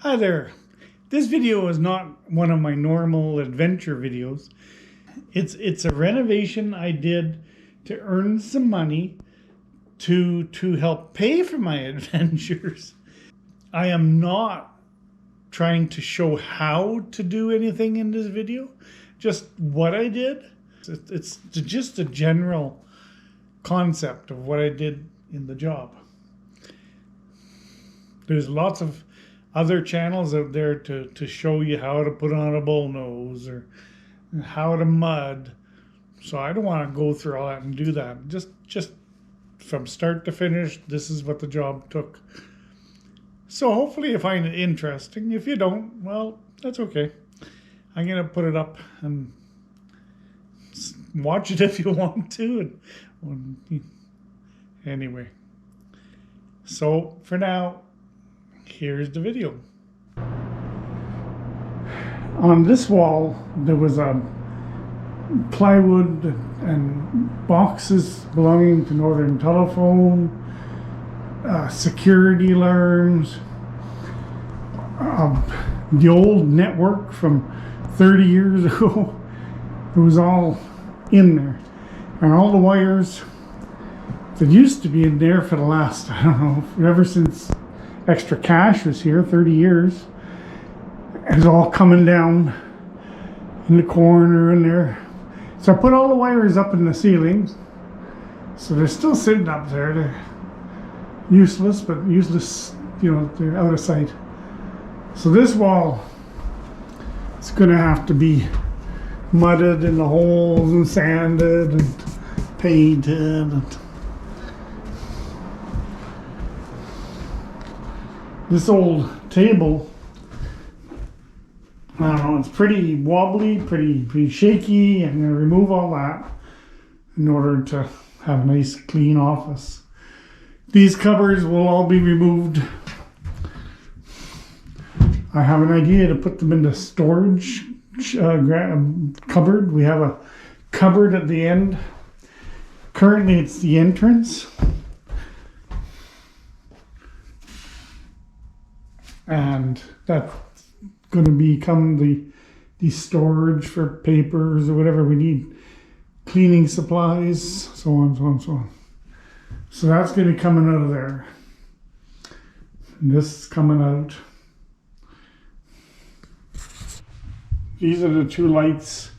Hi there. This video is not one of my normal adventure videos. It's a renovation I did to earn some money to help pay for my adventures. I am not trying to show how to do anything in this video, just what I did. It's just a general concept of what I did in the job. There's lots of other channels out there to show you how to put on a bullnose or how to mud. So I don't want to go through all that and do that. Just from start to finish, this is what the job took. So hopefully you find it interesting. If you don't, well, that's okay. I'm going to put it up and watch it if you want to. Anyway, so for now, here's the video. On this wall, there was a plywood and boxes belonging to Northern Telephone, security alarms, the old network from 30 years ago. It was all in there. And all the wires that used to be in there for the last, I don't know, ever since Extra Cash was here, 30 years. It's all coming down in the corner in there. So I put all the wires up in the ceiling. So they're still sitting up there. They're useless, but useless, you know, they're out of sight. So this wall is going to have to be mudded in the holes and sanded and painted. And this old table, I don't know, it's pretty wobbly, pretty shaky. I'm going to remove all that in order to have a nice clean office. These cupboards will all be removed. I have an idea to put them in the storage cupboard. We have a cupboard at the end. Currently it's the entrance. And that's going to become the storage for papers or whatever we need, cleaning supplies, so on, so on, so on. So that's going to be coming out of there. And this is coming out. These are the two lights,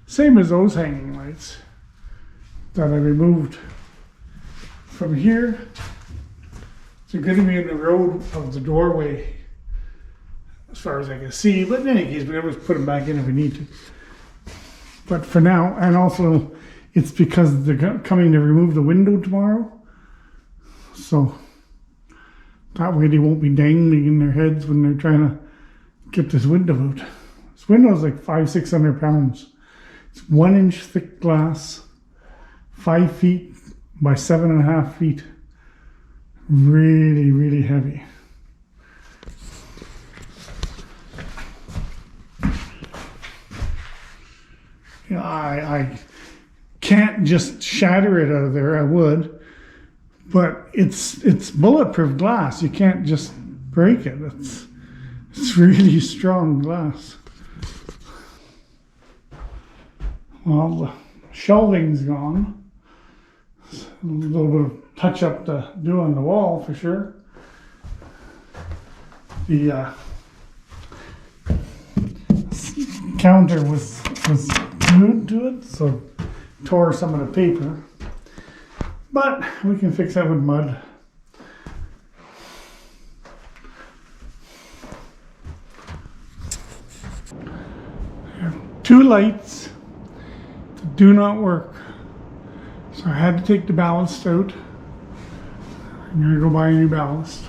same as those hanging lights that I removed from here. They're going to be in the road of the doorway, as far as I can see, but in any case, we always put them back in if we need to. But for now, and also it's because they're coming to remove the window tomorrow, so that way they won't be dangling in their heads when they're trying to get this window out. This window is like 500-600 pounds. It's 1 inch thick glass, 5 feet by 7.5 feet. Really, really heavy. I can't just shatter it out of there. I would, but it's bulletproof glass. You can't just break it. It's really strong glass. Well, the shelving's gone. A little bit of touch up to do on the wall for sure. The counter was glued to it, so tore some of the paper, but we can fix that with mud. Two lights that do not work, so I had to take the ballast out. I'm gonna go buy a new ballast.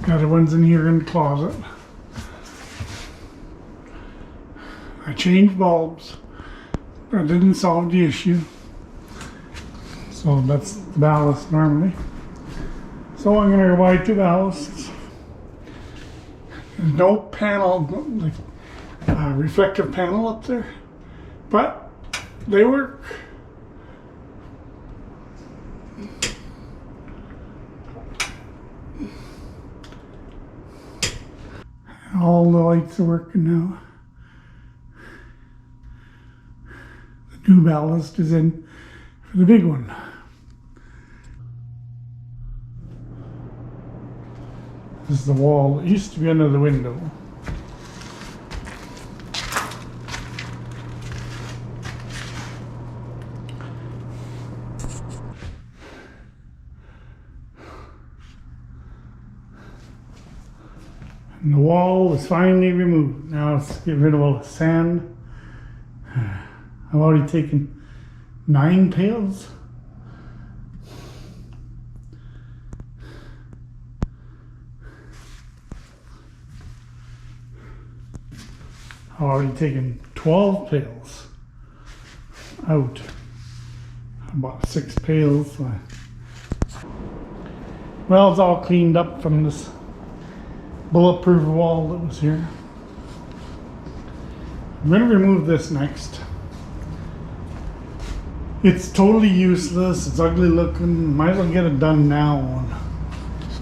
The other one's in here in the closet. I changed bulbs. That didn't solve the issue. So that's the ballast normally. So I'm going to go buy 2 ballasts. There's no panel, like reflective panel up there, but they work. All the lights are working now. The new ballast is in for the big one. This is the wall that used to be under the window. And the wall is finally removed. Now let's get rid of all the sand. I've already taken 9 pails. I've already taken 12 pails out. I bought 6 pails. Well, it's all cleaned up from this bulletproof wall that was here. I'm going to remove this next. It's totally useless. It's ugly looking. Might as well get it done now.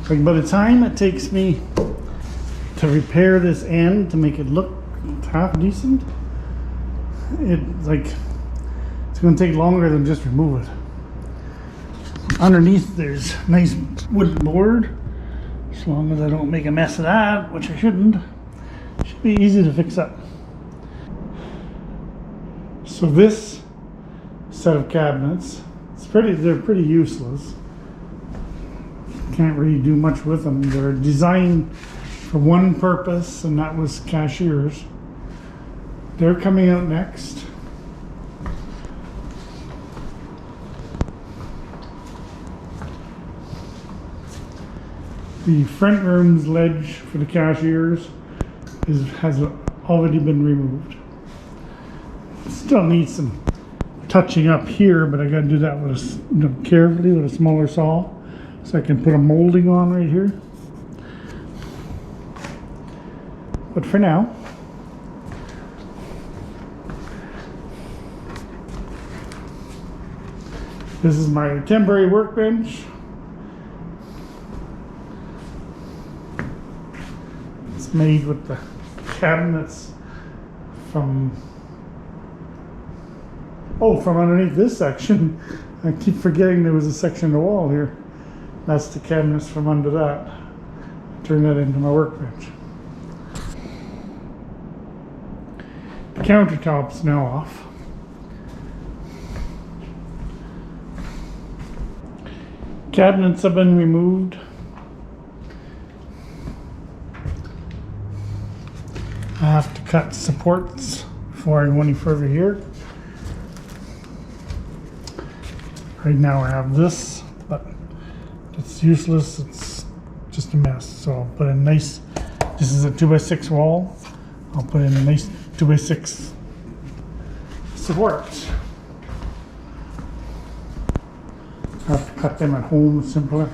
Like by the time it takes me to repair this end to make it look half decent, it's going to take longer than just remove it. Underneath there's nice wood board. As long as I don't make a mess of that, which I shouldn't, it should be easy to fix up. So this set of cabinets, they're pretty useless. Can't really do much with them. They're designed for one purpose, and that was cashiers. They're coming out next. The front room's ledge for the cashiers has already been removed. Still needs some touching up here, but I got to do that with carefully with a smaller saw, so I can put a molding on right here. But for now, this is my temporary workbench. It's made with the cabinets from underneath this section. I keep forgetting there was a section of the wall here. That's the cabinets from under that. Turn that into my workbench. The countertop's now off. Cabinets have been removed. I have to cut supports before I go any further here. Right now I have this, but it's useless. It's just a mess. So I'll put in this is a 2x6 wall. I'll put in a nice 2x6 supports. I have to cut them at home, simpler.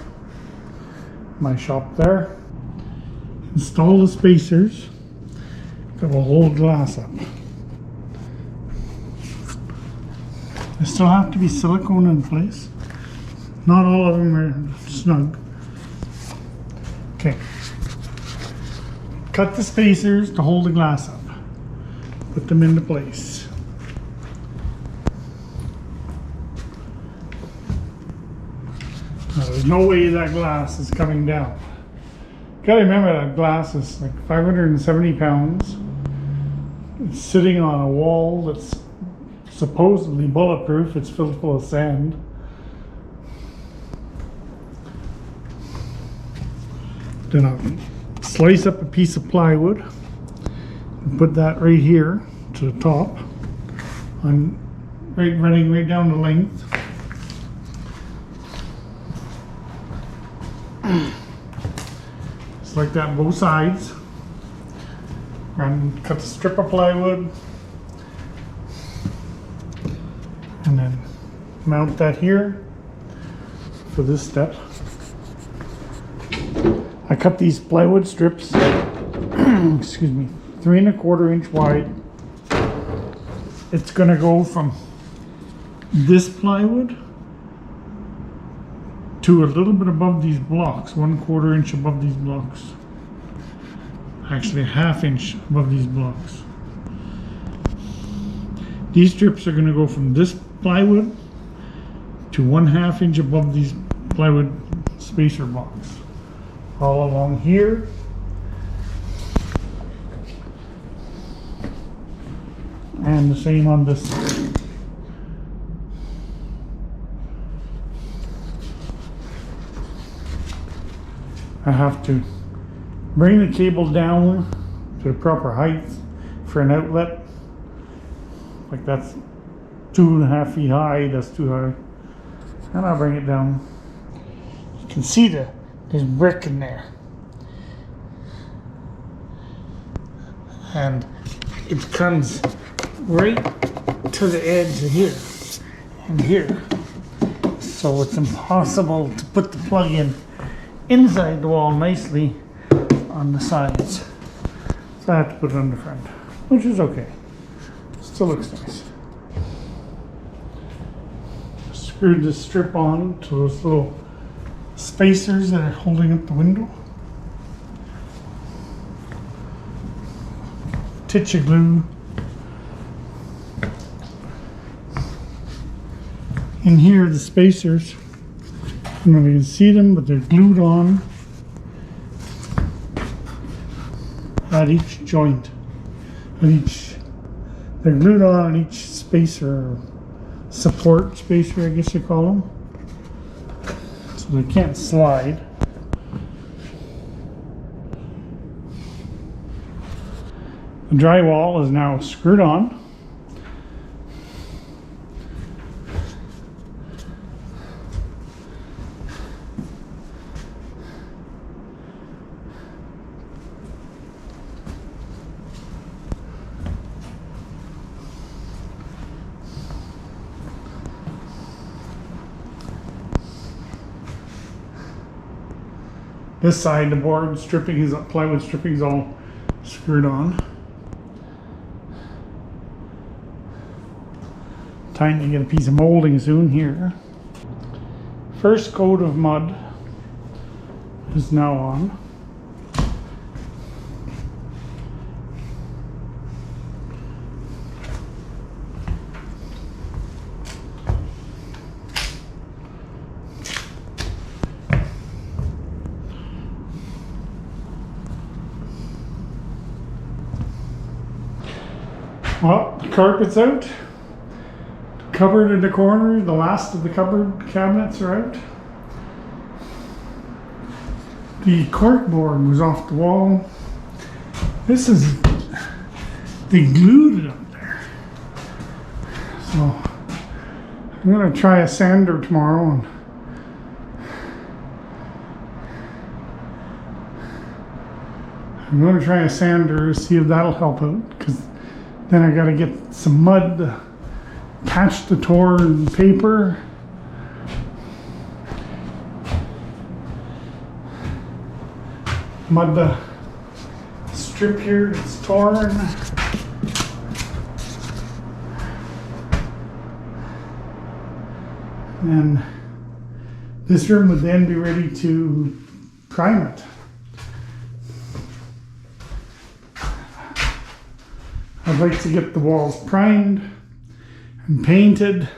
My shop there. Install the spacers that will hold glass up. They still have to be silicone in place. Not all of them are snug. Okay. Cut the spacers to hold the glass up. Put them into place. Now, there's no way that glass is coming down. Gotta remember that glass is like 570 pounds. It's sitting on a wall that's supposedly bulletproof. It's filled full of sand. Then I'll slice up a piece of plywood and put that right here to the top, running right down the length. Just like that on both sides. And cut a strip of plywood and then mount that here for this step. I cut these plywood strips, excuse me, 3 1/4 inch wide. It's gonna go from this plywood to a little bit above these blocks, 1/4 inch above these blocks. actually a ½ inch above these blocks. These strips are going to go from this plywood to 1/2 inch above these plywood spacer blocks. All along here. And the same on this side. I have to bring the cable down to the proper height for an outlet. Like that's 2.5 feet high, that's too high. And I'll bring it down. You can see there's brick in there. And it comes right to the edge of here and here. So it's impossible to put the plug in inside the wall nicely on the sides. So I have to put it on the front, which is okay. Still looks nice. Screwed this strip on to those little spacers that are holding up the window. Titch of glue. In here, the spacers, I don't know if you can see them, but they're glued on at each joint. They're glued on at each spacer, support spacer, I guess you call them. So they can't slide. The drywall is now screwed on. This side, the board stripping is plywood stripping is all screwed on. Time to get a piece of molding soon here. First coat of mud is now on. Well, the carpet's out. Cupboard in the corner, the last of the cupboard cabinets are out. The cork board was off the wall. They glued it up there. So I'm gonna try a sander tomorrow and see if that'll help out, because then I gotta get some mud to patch the torn paper. Mud the strip here that's torn. And this room would then be ready to prime it. I'd like to get the walls primed and painted,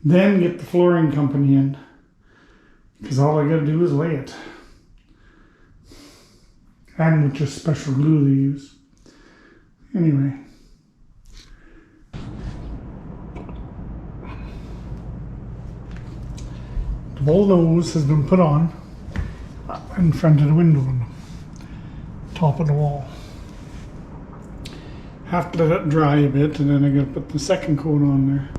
then get the flooring company in, because all I gotta do is lay it. And with just special glue they use. Anyway. The bullnose has been put on in front of the window on the top of the wall. Have to let it dry a bit, and then I gotta put the second coat on there.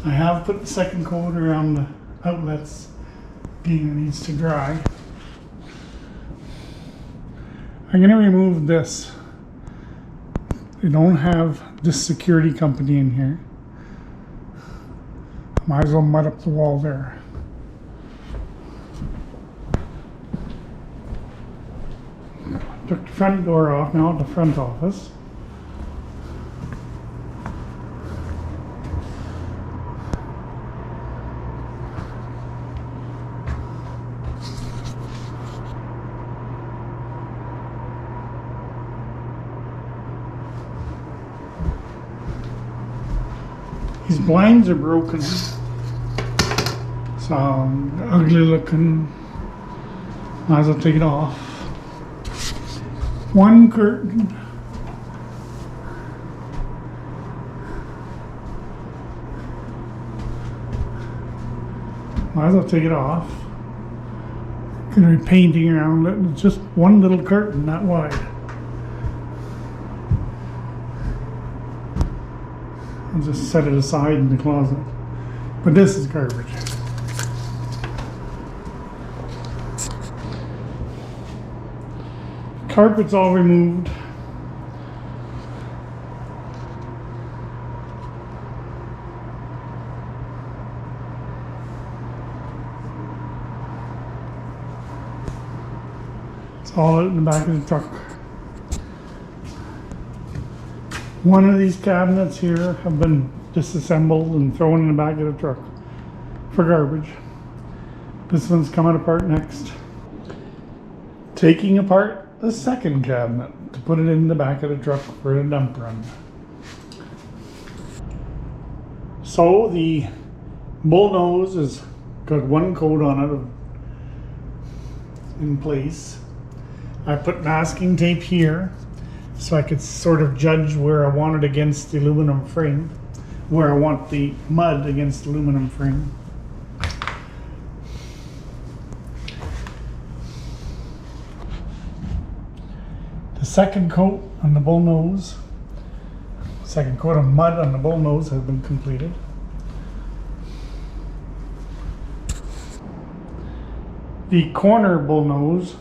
I have put the second coat around the outlets, being it needs to dry. I'm gonna remove this. They don't have this security company in here. Might as well mud up the wall there. Took the front door off, now at the front office. These blinds are broken. So ugly looking. Might as well take it off. One curtain. Might as well take it off. Gonna be painting around it. It's just one little curtain, that wide. I'll just set it aside in the closet. But this is garbage. Carpet's all removed. It's all out in the back of the truck. One of these cabinets here have been disassembled and thrown in the back of the truck for garbage. This one's coming apart next. Taking apart the second cabinet to put it in the back of the truck for a dump run. So the bullnose has got one coat on it in place. I put masking tape here so I could sort of judge where I want it against the aluminum frame, where I want the mud against the aluminum frame. The second coat on the bullnose, second coat of mud on the bullnose has been completed. The corner bullnose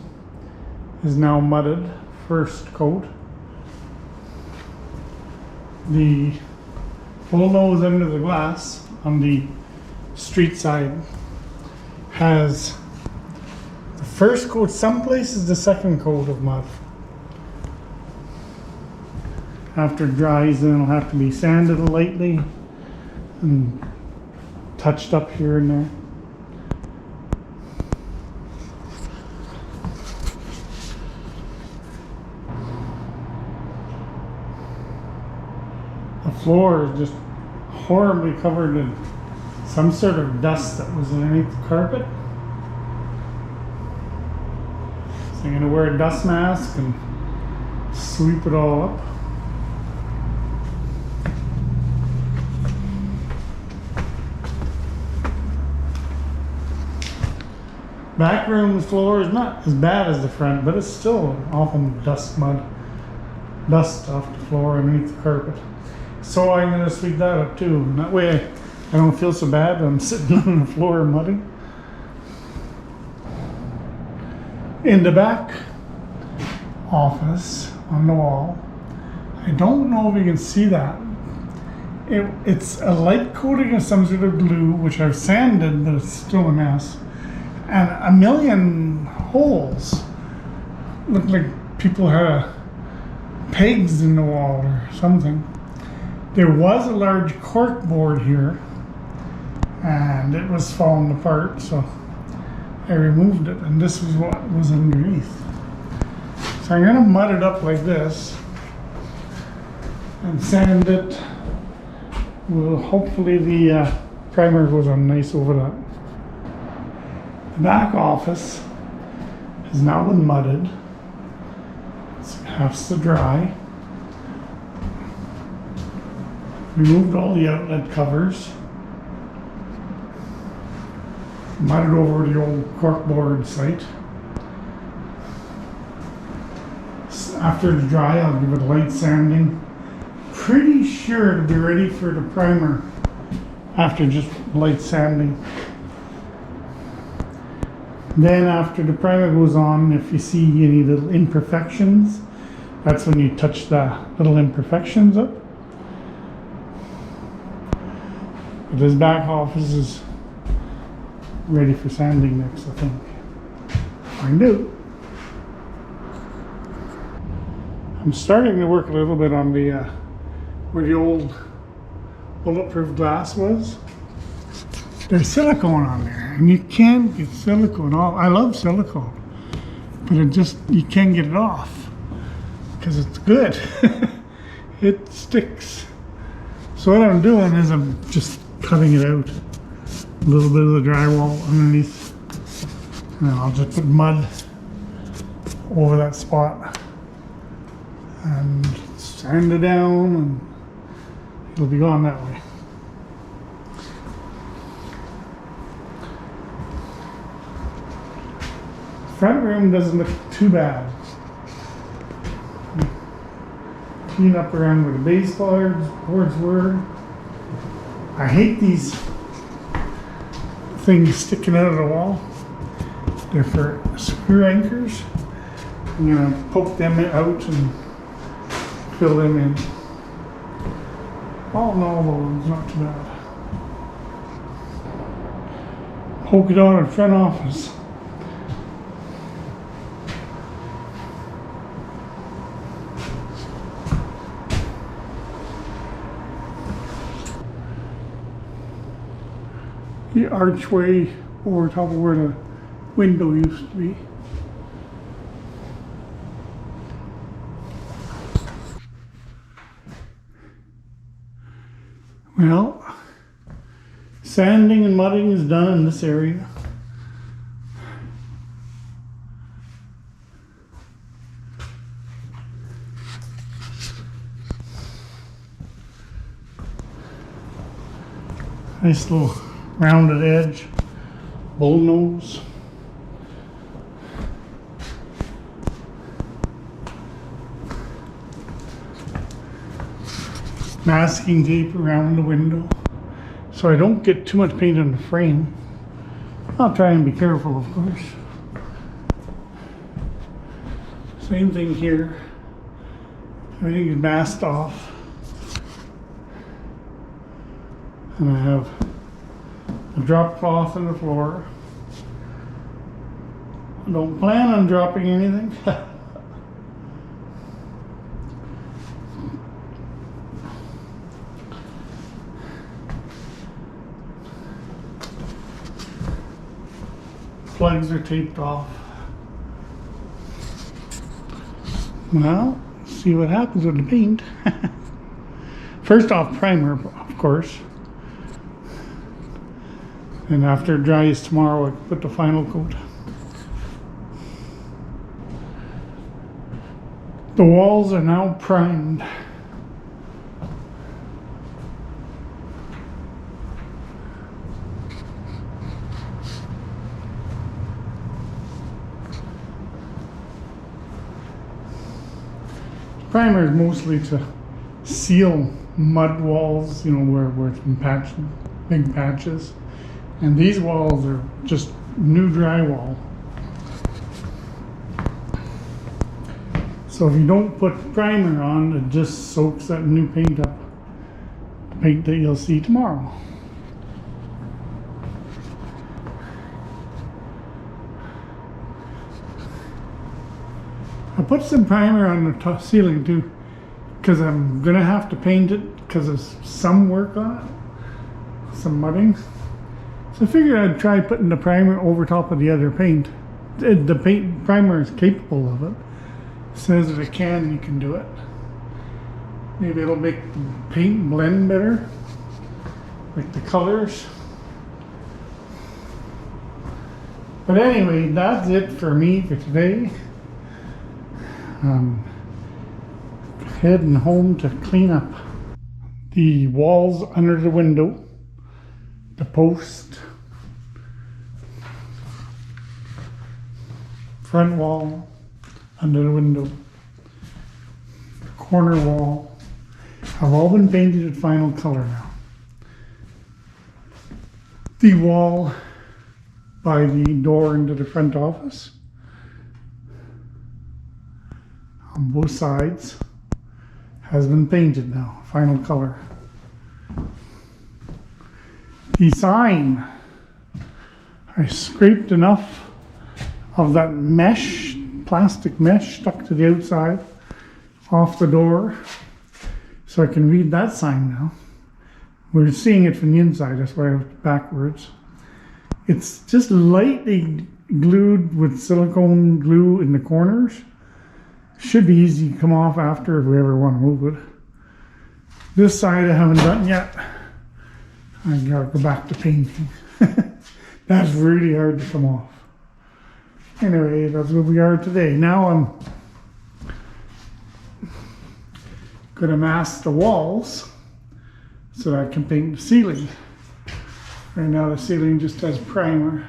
is now mudded, first coat. The bullnose under the glass on the street side has the first coat, some places the second coat of mud. After it dries, then it'll have to be sanded lightly and touched up here and there. The floor is just horribly covered in some sort of dust that was underneath the carpet. So I'm going to wear a dust mask and sweep it all up. Back room floor is not as bad as the front, but it's still awful dust off the floor underneath the carpet. So I'm going to sweep that up too. And that way I don't feel so bad when I'm sitting on the floor mudding. In the back office on the wall, I don't know if you can see that. It's a light coating of some sort of glue, which I've sanded, but it's still a mess. And a million holes. Looked like people had pegs in the wall or something. There was a large cork board here and it was falling apart, so I removed it, and this is what was underneath. So I'm going to mud it up like this and sand it. Well, hopefully the primer goes on nice over that. The back office has now been mudded. It has to dry. Removed all the outlet covers. Mudded over the old corkboard site. After it's dry, I'll give it light sanding. Pretty sure it'll be ready for the primer after just light sanding. Then after the primer goes on, if you see any little imperfections, that's when you touch the little imperfections up. But this back office is ready for sanding next, I think. Find out. I'm starting to work a little bit on the where the old bulletproof glass was. There's silicone on there, and you can't get silicone off. I love silicone, but you can't get it off because it's good. It sticks. So what I'm doing is I'm just cutting it out. A little bit of the drywall underneath. And then I'll just put mud over that spot. And sand it down and it'll be gone that way. Front room doesn't look too bad. Clean up around where the baseboards were. I hate these things sticking out of the wall. They're for screw anchors. I'm gonna poke them out and fill them in. All in all, though, it's not too bad. Poke it on in front office. The archway over top of where the window used to be. Well, sanding and mudding is done in this area. Nice little rounded edge, bull nose. Masking tape around the window so I don't get too much paint on the frame. I'll try and be careful, of course. Same thing here. Everything is masked off. And I have a drop cloth on the floor. I don't plan on dropping anything. Plugs are taped off. Well, see what happens with the paint. First off, primer, of course. And after it dries tomorrow, I put the final coat. The walls are now primed. Primer is mostly to seal mud walls, you know, where it's been patched, big patches. And these walls are just new drywall. So if you don't put primer on, it just soaks that new paint up. The paint that you'll see tomorrow. I put some primer on the ceiling too, because I'm gonna have to paint it because there's some work on it, some mudding. So I figured I'd try putting the primer over top of the other paint. The paint primer is capable of it. It says that it can, you can do it. Maybe it'll make the paint blend better, like the colors. But anyway, that's it for me for today. Heading home to clean up the walls under the window, the post, front wall under the window, the corner wall have all been painted at final color now. The wall by the door into the front office on both sides has been painted now, final color. The sign, I scraped enough of that mesh, plastic mesh stuck to the outside off the door so I can read that sign now. We're seeing it from the inside, that's why I have it backwards. It's just lightly glued with silicone glue in the corners. Should be easy to come off after if we ever want to move it. This side I haven't done yet. I gotta go back to painting. That's really hard to come off. Anyway, that's where we are today. Now I'm gonna mask the walls so that I can paint the ceiling. Right now the ceiling just has primer.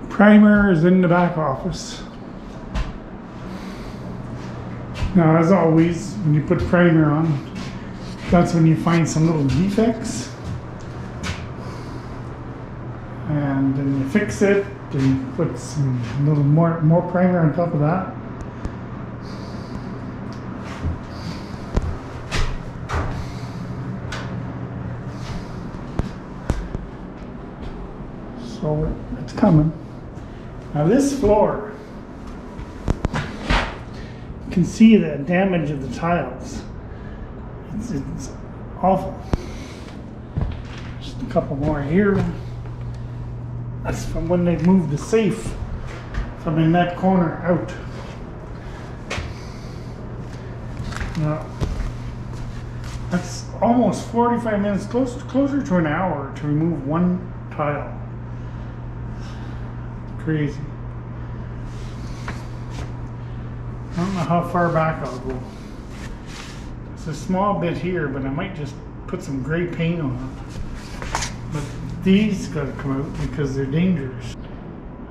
Primer is in the back office. Now, as always, when you put primer on, that's when you find some little defects. And then you fix it, and you put some little more primer on top of that. So it's coming. Now this floor, you can see the damage of the tiles. It's awful. Just a couple more here. That's from when they moved the safe from in that corner out. Now, that's almost 45 minutes, closer to an hour to remove one tile. Crazy. I don't know how far back I'll go. It's a small bit here, but I might just put some gray paint on it. But these gotta come out because they're dangerous.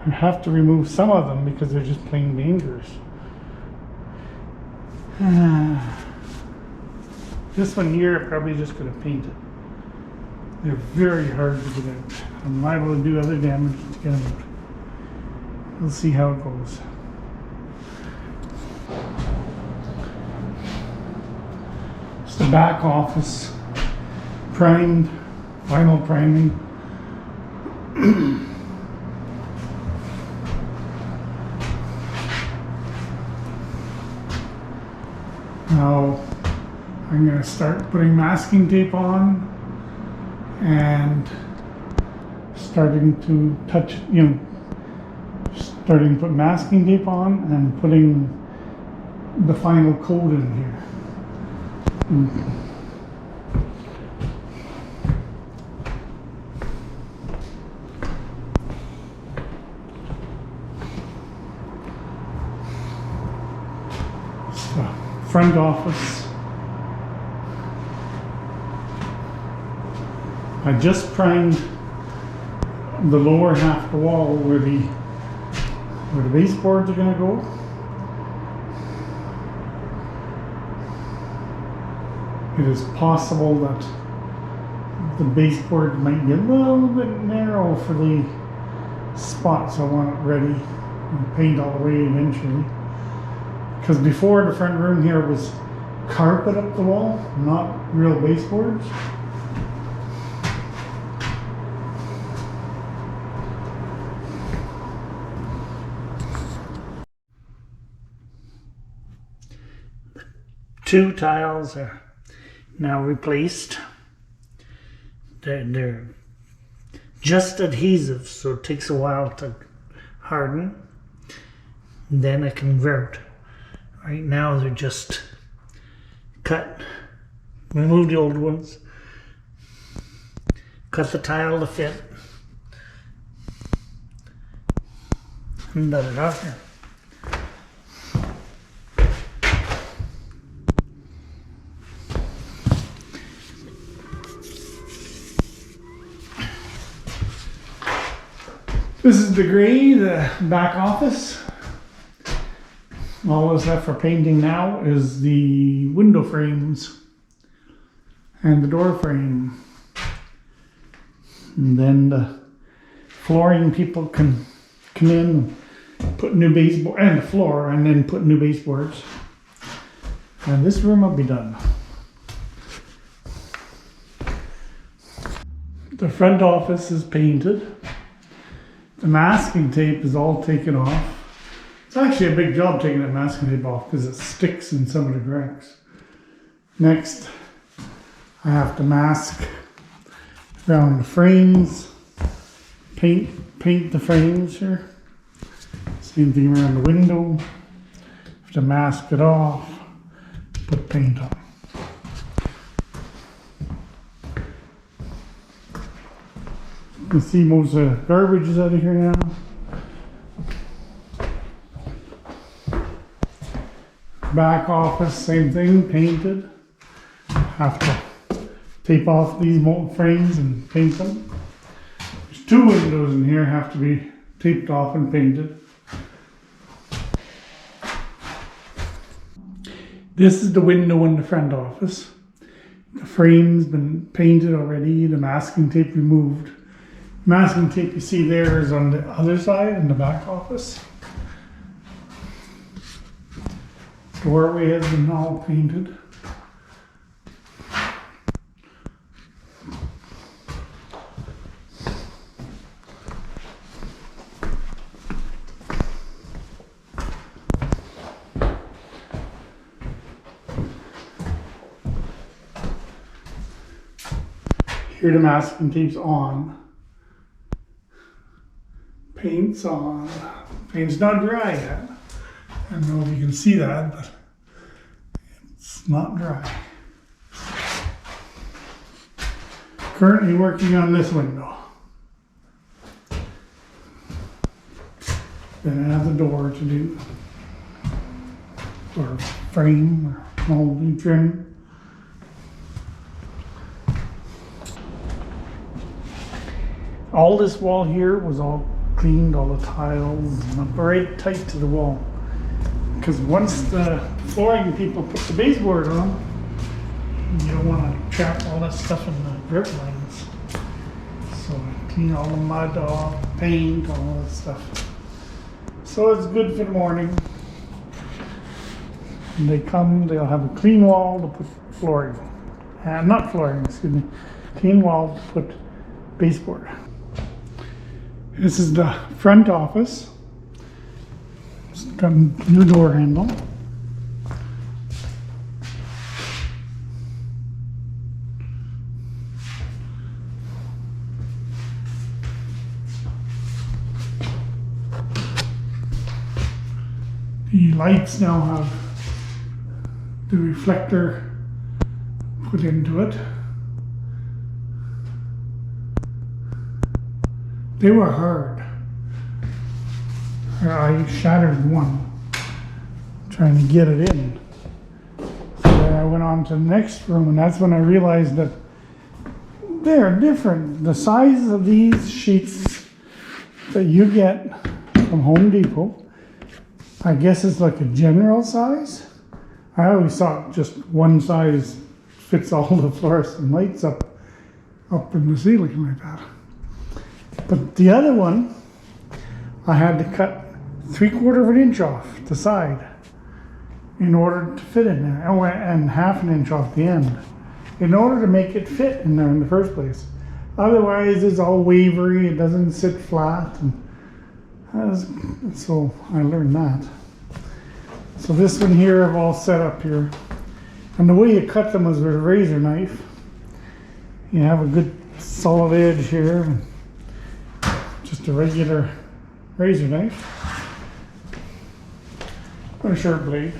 I have to remove some of them because they're just plain dangerous. This one here, I'm probably just gonna paint it. They're very hard to get out. I'm liable to do other damage to get them out. We'll see how it goes. It's the back office, primed, vinyl priming. Now I'm going to start putting masking tape on and starting to touch, starting to put masking tape on and putting the final coat in here. It's the front office. I just primed the lower half of the wall where the baseboards are going to go. It is possible that the baseboard might be a little bit narrow for the spots I want it ready and paint all the way eventually. Because before, the front room here was carpet up the wall, not real baseboards. Two tiles are now replaced. They're just adhesive, so it takes a while to harden. And then I convert. Right now they're just cut, remove the old ones, cut the tile to fit, and let it out here. This is the gray, the back office. All that's left for painting now is the window frames and the door frame. And then the flooring people can come in and put new baseboard and the floor and then put new baseboards. And this room will be done. The front office is painted. The masking tape is all taken off. It's actually a big job taking that masking tape off because it sticks in some of the cracks. Next, I have to mask around the frames, paint the frames here. Same thing around the window. to mask it off, put paint on. You can see most of the garbage is out of here now. Back office, same thing, painted. Have to tape off these mold frames and paint them. There's 2 windows in here, have to be taped off and painted. This is the window in the front office. The frame's been painted already, the masking tape removed. Masking tape you see there is on the other side in the back office. Doorway has been all painted. Here the masking tape's on. Paint's on. Paint's not dry yet. I don't know if you can see that, but it's not dry. Currently working on this window. Then I have the door to do, or frame, or molding trim. All this wall here was all cleaned, all the tiles, and right tight to the wall. Because once the flooring people put the baseboard on, you don't want to trap all that stuff in the drip lines. So I clean all the mud off, paint, all that stuff. So it's good for the morning. When they come, they'll have a clean wall to put flooring. Not flooring, excuse me. Clean wall to put baseboard. This is the front office. It's got a new door handle. The lights now have the reflector put into it. They were hard. I shattered one trying to get it in. So then I went on to the next room, and that's when I realized that they're different. The size of these sheets that you get from Home Depot, I guess it's like a general size. I always thought just one size fits all the fluorescent lights up in the ceiling like that. But the other one, I had to cut 3/4 of an inch off the side in order to fit in there, and 1/2 an inch off the end in order to make it fit in there in the first place. Otherwise, it's all wavery, it doesn't sit flat, and so I learned that. So this one here, I've all set up here, and the way you cut them is with a razor knife. You have a good solid edge here. Just a regular razor knife or a sharp blade,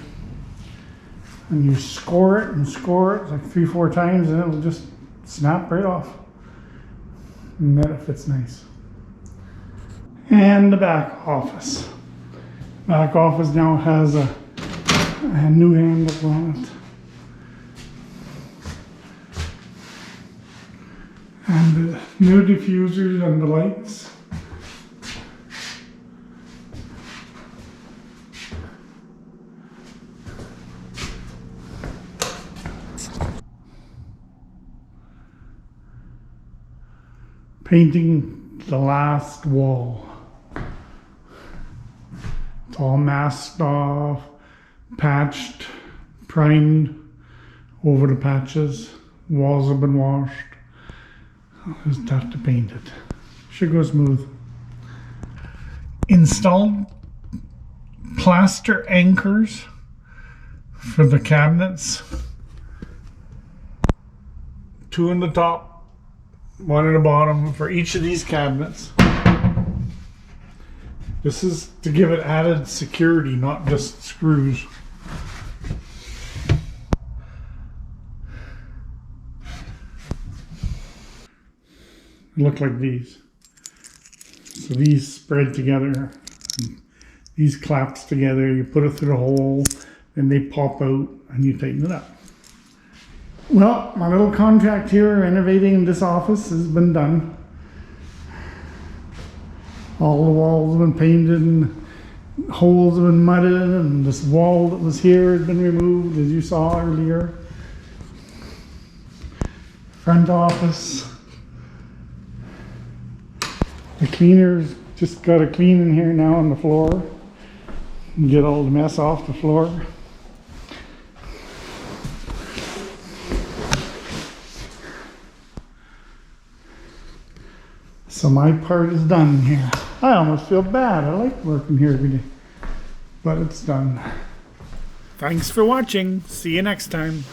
and you score it like 3-4 times, and it'll just snap right off, and then it fits nice. And the back office. Back office now has a new handle on it, and the new diffusers and the lights. Painting the last wall. It's all masked off, patched, primed over the patches. Walls have been washed. Just have to paint it. Should go smooth. Installed plaster anchors for the cabinets. 2 in the top, 1 in the bottom for each of these cabinets. This is to give it added security, not just screws. look like these. So these spread together, these claps together, you put it through the hole, and they pop out, and you tighten it up. Well, my little contract here renovating this office has been done. All the walls have been painted, and holes have been mudded, and this wall that was here has been removed, as you saw earlier. Front office. The cleaner's just got to clean in here now on the floor and get all the mess off the floor. So my part is done here. I almost feel bad. I like working here every day, but it's done. Thanks for watching. See you next time.